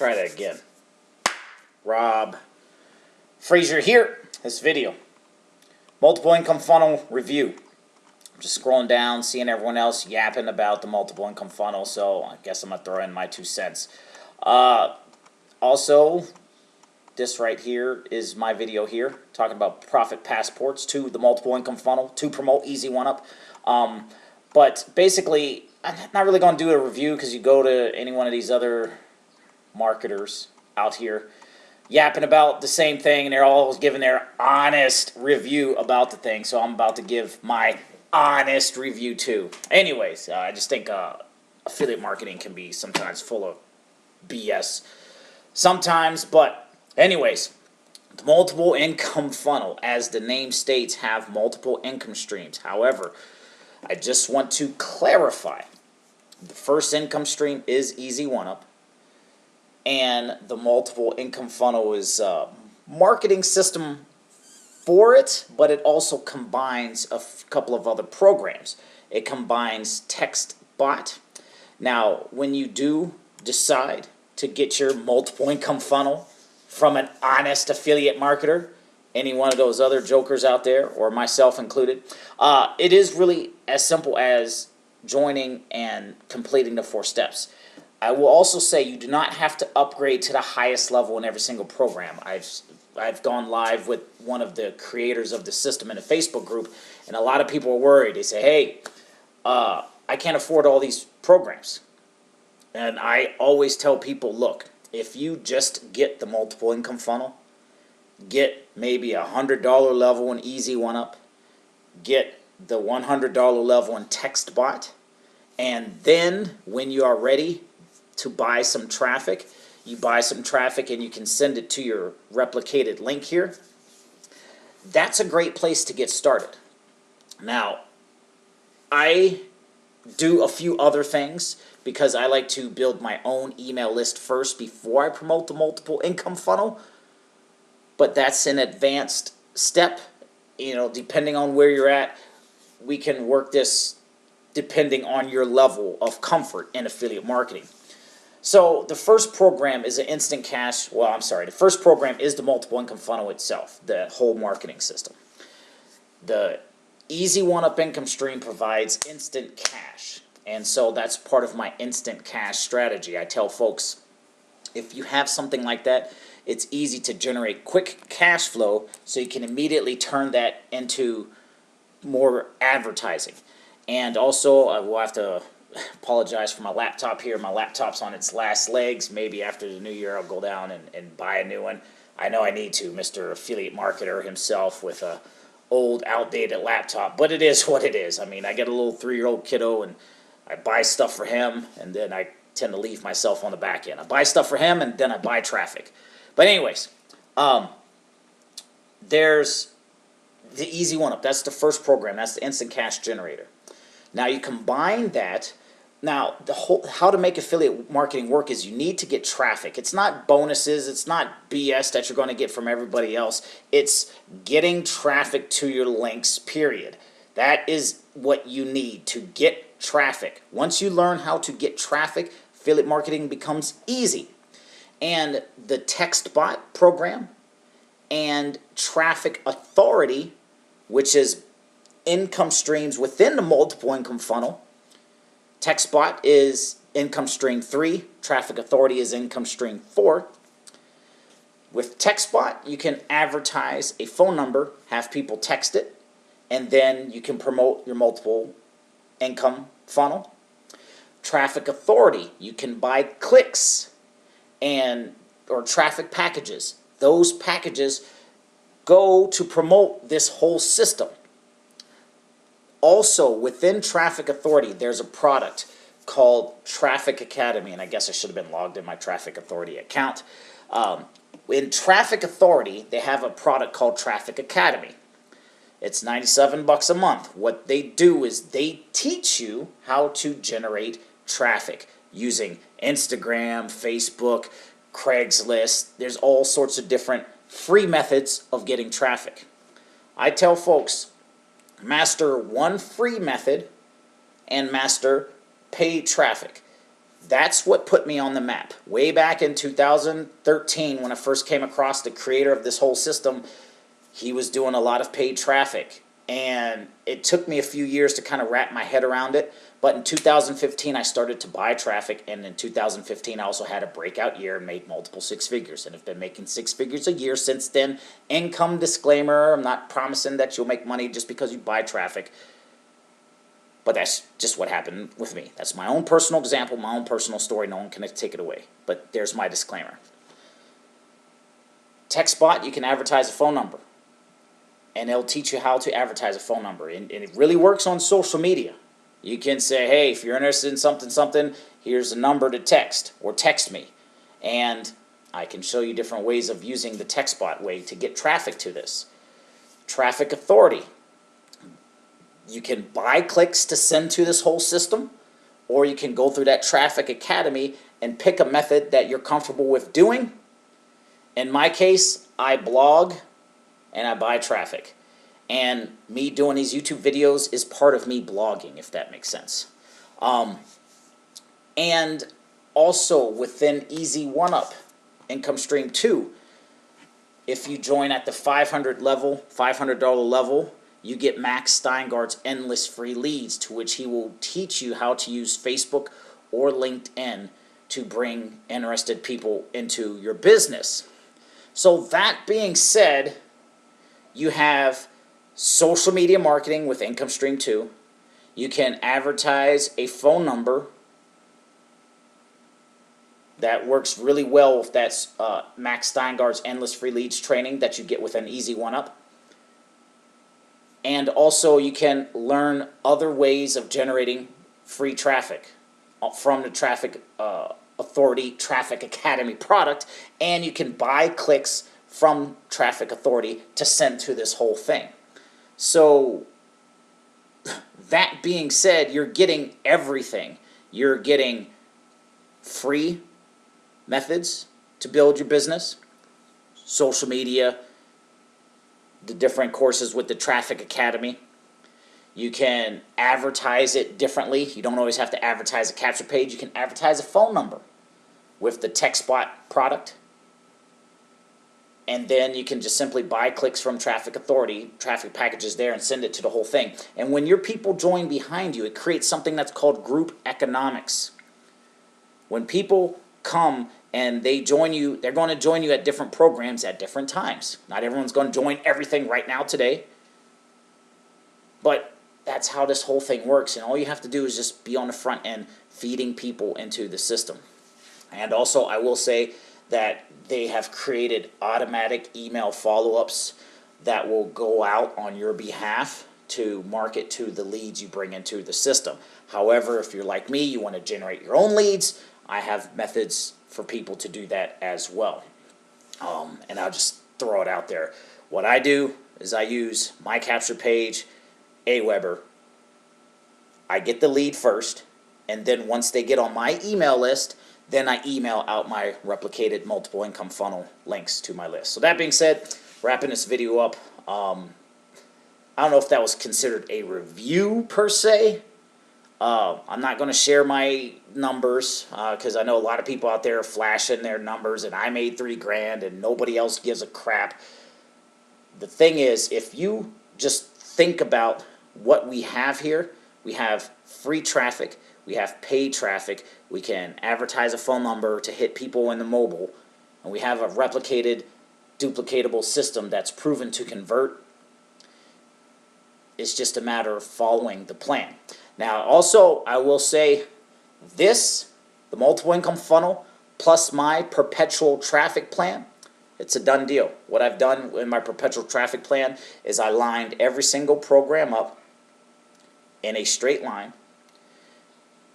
try that again. Rob Frazier here. This video. Multiple income funnel review. I'm just scrolling down, seeing everyone else yapping about the multiple income funnel, so I guess I'm going to throw in my 2 cents. Also, this right here is my video here, talking about profit passports to the multiple income funnel to promote Easy One Up. But basically, I'm not really going to do a review because you go to any one of these other marketers out here yapping about the same thing, and they're all giving their honest review about the thing. So I'm about to give my honest review too. Anyways, I just think affiliate marketing can be sometimes full of BS sometimes. But anyways, the multiple income funnel, as the name states, have multiple income streams. However, I just want to clarify, the first income stream is Easy One Up, and the multiple income funnel is a marketing system for it, but it also combines a couple of other programs. It combines text bot. Now, when you do decide to get your multiple income funnel from an honest affiliate marketer, any one of those other jokers out there, or myself included, it is really as simple as joining and completing the 4 steps. I will also say you do not have to upgrade to the highest level in every single program. I've gone live with one of the creators of the system in a Facebook group, and a lot of people are worried. They say, hey, I can't afford all these programs. And I always tell people, look, if you just get the multiple income funnel, get maybe a $100 level in Easy One Up, get the $100 level in text bot, and then when you are ready to buy some traffic, you buy some traffic and you can send it to your replicated link here. That's a great place to get started. Now, I do a few other things because I like to build my own email list first before I promote the multiple income funnel. But that's an advanced step. You know, depending on where you're at, we can work this depending on your level of comfort in affiliate marketing. So the first program is an instant cash. Well, I'm sorry. The first program is the multiple income funnel itself, the whole marketing system. The Easy One Up income stream provides instant cash. And so that's part of my instant cash strategy. I tell folks, if you have something like that, it's easy to generate quick cash flow so you can immediately turn that into more advertising. And also, I will have to apologize for my laptop here. My laptop's on its last legs. Maybe after the new year I'll go down and buy a new one. I know I need to, Mr. Affiliate Marketer himself with a old, outdated laptop. But it is what it is. I mean, I get a little 3-year-old kiddo and I buy stuff for him, and then I tend to leave myself on the back end. I buy stuff for him and then I buy traffic. But anyways, there's the Easy One Up. That's the first program. That's the instant cash generator. Now you combine that. Now how to make affiliate marketing work is you need to get traffic. It's not bonuses. It's not BS that you're going to get from everybody else. It's getting traffic to your links, period. That is what you need to get traffic. Once you learn how to get traffic, affiliate marketing becomes easy. And the text bot program and traffic authority, which is income streams within the multiple income funnel. Text bot is income stream 3. Traffic authority is income stream 4. With text bot, you can advertise a phone number, have people text it, and then you can promote your multiple income funnel. Traffic authority, you can buy clicks or traffic packages. Those packages go to promote this whole system. Also, within Traffic Authority, there's a product called Traffic Academy, and I guess I should have been logged in my Traffic Authority account. In Traffic Authority, they have a product called Traffic Academy. It's $97 a month. What they do is they teach you how to generate traffic using Instagram, Facebook, Craigslist. There's all sorts of different free methods of getting traffic. I tell folks, master one free method and master paid traffic. That's what put me on the map. Way back in 2013, when I first came across the creator of this whole system, he was doing a lot of paid traffic. And it took me a few years to kind of wrap my head around it. But in 2015, I started to buy traffic. And in 2015, I also had a breakout year and made multiple six figures. And have been making six figures a year since then. Income disclaimer, I'm not promising that you'll make money just because you buy traffic. But that's just what happened with me. That's my own personal example, my own personal story. No one can take it away. But there's my disclaimer. TextBot, you can advertise a phone number. And it'll teach you how to advertise a phone number. And it really works on social media. You can say, hey, if you're interested in something, here's a number to text, or text me. And I can show you different ways of using the TextBot way to get traffic to this. Traffic authority. You can buy clicks to send to this whole system, or you can go through that Traffic Academy and pick a method that you're comfortable with doing. In my case, I blog and I buy traffic. And me doing these YouTube videos is part of me blogging, if that makes sense. And also within Easy 1-Up Income Stream 2, if you join at the $500 level, you get Max Steingard's endless free leads, to which he will teach you how to use Facebook or LinkedIn to bring interested people into your business. So that being said, you have social media marketing with Income Stream 2. You can advertise a phone number that works really well with that Max Steingard's Endless Free Leads training that you get with an Easy 1-Up. And also you can learn other ways of generating free traffic from the Traffic Authority Traffic Academy product. And you can buy clicks from Traffic Authority to send to this whole thing. So that being said, you're getting everything. You're getting free methods to build your business, social media, the different courses with the Traffic Academy. You can advertise it differently. You don't always have to advertise a capture page. You can advertise a phone number with the TextBot product. And then you can just simply buy clicks from Traffic Authority, traffic packages there, and send it to the whole thing. And when your people join behind you, it creates something that's called group economics. When people come and they join you, they're going to join you at different programs at different times. Not everyone's going to join everything right now today. But that's how this whole thing works. And all you have to do is just be on the front end feeding people into the system. And also, I will say that they have created automatic email follow-ups that will go out on your behalf to market to the leads you bring into the system. However, if you're like me, you want to generate your own leads, I have methods for people to do that as well. And I'll just throw it out there. What I do is I use my capture page, Aweber. I get the lead first, and then once they get on my email list, then I email out my replicated multiple income funnel links to my list. So that being said, wrapping this video up, I don't know if that was considered a review per se. I'm not going to share my numbers because I know a lot of people out there are flashing their numbers and I made $3,000 and nobody else gives a crap. The thing is, if you just think about what we have here, we have free traffic, we have paid traffic, we can advertise a phone number to hit people in the mobile, and we have a replicated, duplicatable system that's proven to convert. It's just a matter of following the plan. Now, also, I will say this, the multiple income funnel, plus my perpetual traffic plan, it's a done deal. What I've done in my perpetual traffic plan is I lined every single program up in a straight line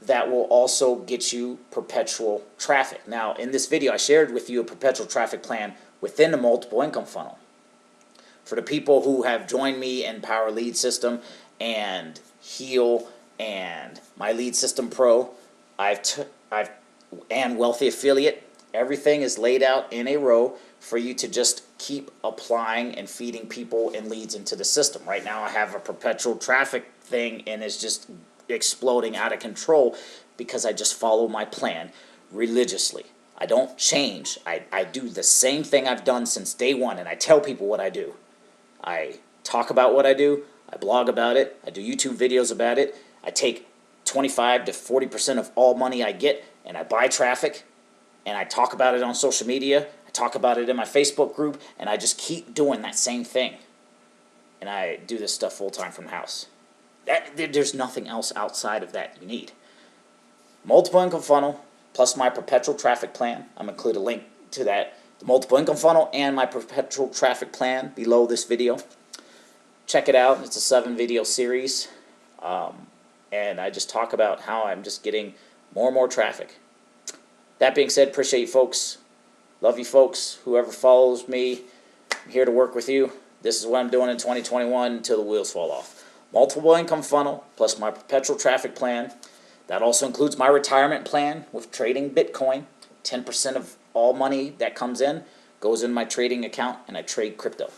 that will also get you perpetual traffic. Now, in this video, I shared with you a perpetual traffic plan within the multiple income funnel. For the people who have joined me in Power Lead System and Heal and my Lead System Pro, and Wealthy Affiliate, everything is laid out in a row for you to just keep applying and feeding people and leads into the system. Right now I have a perpetual traffic thing and it's just exploding out of control because I just follow my plan religiously. I don't change. I do the same thing I've done since day one, and I tell people what I do. I talk about what I do. I blog about it. I do YouTube videos about it. I take 25 to 40% of all money I get and I buy traffic, and I talk about it on social media. I talk about it in my Facebook group, and I just keep doing that same thing. And I do this stuff full-time from the house. There's nothing else outside of that you need. Multiple income funnel plus my perpetual traffic plan. I'm going to include a link to that. The multiple income funnel and my perpetual traffic plan below this video. Check it out. It's a 7-video series. And I just talk about how I'm just getting more and more traffic. That being said, appreciate you folks. Love you folks. Whoever follows me, I'm here to work with you. This is what I'm doing in 2021 until the wheels fall off. Multiple income funnel plus my perpetual traffic plan. That also includes my retirement plan with trading Bitcoin. 10% of all money that comes in goes in my trading account, and I trade crypto.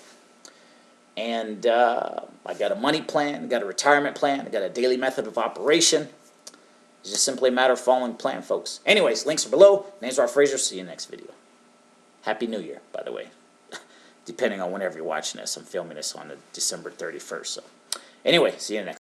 And I got a money plan, I got a retirement plan, I got a daily method of operation. It's just simply a matter of following the plan, folks. Anyways, links are below. Name's Rob Fraser. See you next video. Happy New Year, by the way. Depending on whenever you're watching this. I'm filming this on December 31st. So, anyway, see you next.